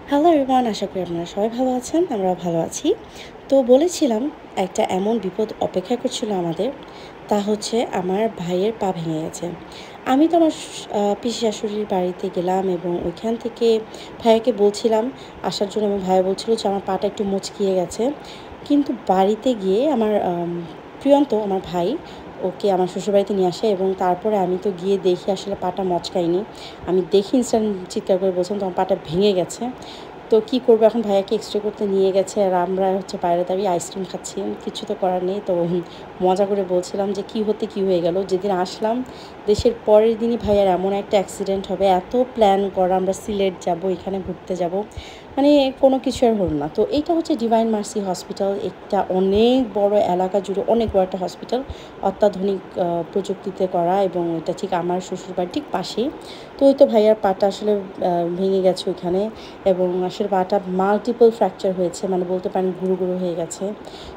Hello everyone, আশা করি আপনারা সবাই ভালো আছেন। আমরাও ভালো আছি। তো বলেছিলাম একটা এমন বিপদ অপেক্ষা করছিল আমাদের, তা হচ্ছে আমার ভাইয়ের পা ভেঙে গেছে। আমি তো আমার পিসি শাশুড়ির বাড়িতে গেলাম এবং ওইখান থেকে ভাইয়াকে বলছিলাম আসার জন্য, এবং ভাইয়া বলছিল যে আমার পাটা একটু মুচকিয়ে গেছে। কিন্তু বাড়িতে গিয়ে আমার প্রিয়ন্ত আমার ভাই ওকে আমার শ্বশুরবাড়িতে নিয়ে আসে, এবং তারপরে আমি তো গিয়ে দেখি আসলে পাটা মচকায়নি। আমি দেখি ইনস্ট্যান্ট চিৎকার করে বলছিলাম তোমার পাটা ভেঙে গেছে। তো কী করবো এখন, ভাইয়াকে এক্সরে করতে নিয়ে গেছে আর আমরা হচ্ছে বাইরে দাঁড়িয়ে আইসক্রিম খাচ্ছি, কিছু তো করার নেই। তো মজা করে বলছিলাম যে কী হতে কী হয়ে গেল। যেদিন আসলাম দেশের পরের দিনই ভাইয়ার এমন একটা অ্যাক্সিডেন্ট হবে, এত প্ল্যান করা আমরা সিলেট যাব, এখানে ঘুরতে যাব, মানে কোনো কিছু আর হলো না। তো এইটা হচ্ছে ডিভাইন মার্সি হসপিটাল, একটা অনেক বড় এলাকা জুড়ে অনেক বড় একটা হসপিটাল, অত্যাধুনিক প্রযুক্তিতে করা, এবং এটা ঠিক আমার শ্বশুরবাড়ির ঠিক পাশেই। তো ওই তো ভাইয়ার পাটা আসলে ভেঙে গেছে ওইখানে, এবং আসলে পাটা মাল্টিপল ফ্র্যাকচার হয়েছে, মানে বলতে পারেন গুঁড়ো গুঁড়ো হয়ে গেছে।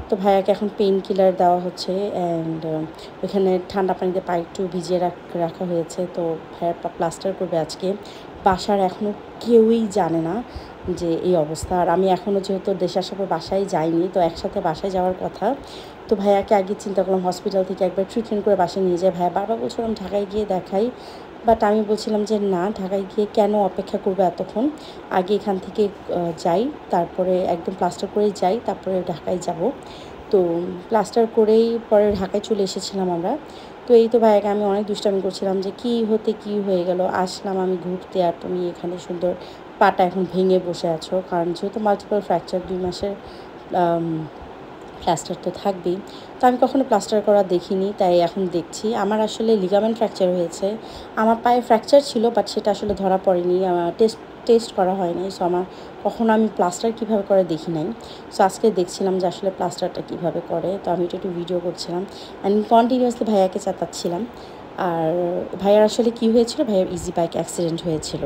তো ভাইয়াকে এখন পেইন কিলার দেওয়া হচ্ছে, অ্যান্ড ওইখানে ঠান্ডা পানিতে পা একটু ভিজিয়ে রাখা হয়েছে। তো ভাইয়ার পা প্লাস্টার করবে আজকে। বাসার এখনও কেউই জানে না যে এই অবস্থা। আর আমি এখনও যেহেতু দেশে আসার পর বাসায় যাইনি, তো একসাথে বাসায় যাওয়ার কথা। তো ভাইয়াকে আগে চিন্তা করলাম হসপিটাল থেকে একবার ট্রিটমেন্ট করে বাসায় নিয়ে যাই। ভাইয়া বারবার বলছিলাম ঢাকায় গিয়ে দেখাই, বাট আমি বলছিলাম যে না, ঢাকায় গিয়ে কেন অপেক্ষা করবো এতক্ষণ, আগে এখান থেকে যাই, তারপরে একদম প্লাস্টার করেই যাই, তারপরে ঢাকায় যাব। তো প্লাস্টার করেই পরে ঢাকায় চলে এসেছিলাম আমরা। তো এই তো ভাইয়াকে আমি অনেক দুষ্টামি করছিলাম যে কী হতে কী হয়ে গেল, আসলাম আমি ঘুরতে আর তুমি এখানে সুন্দর পাটা এখন ভেঙে বসে আছো। কারণ যেহেতু মাল্টিপল ফ্র্যাকচার, 2 মাসের প্লাস্টার তো থাকবেই। তো আমি কখনো প্লাস্টার করা দেখিনি, তাই এখন দেখছি। আমার আসলে লিগামেন্ট ফ্র্যাকচার হয়েছে, আমার পায়ে ফ্র্যাকচার ছিল, বাট সেটা আসলে ধরা পড়েনি, আমার টেস্ট করা হয়নি। সো আমার কখনো আমি প্লাস্টার কীভাবে করে দেখি নাই। সো আজকে দেখছিলাম যে আসলে প্লাস্টারটা কীভাবে করে। তো আমি একটু ভিডিও করছিলাম অ্যান্ড কন্টিনিউয়াসলি ভাইয়াকে চাতাচ্ছিলাম। আর ভাইয়ার আসলে কী হয়েছিল, ভাইয়ার ইজি বাইক অ্যাক্সিডেন্ট হয়েছিল।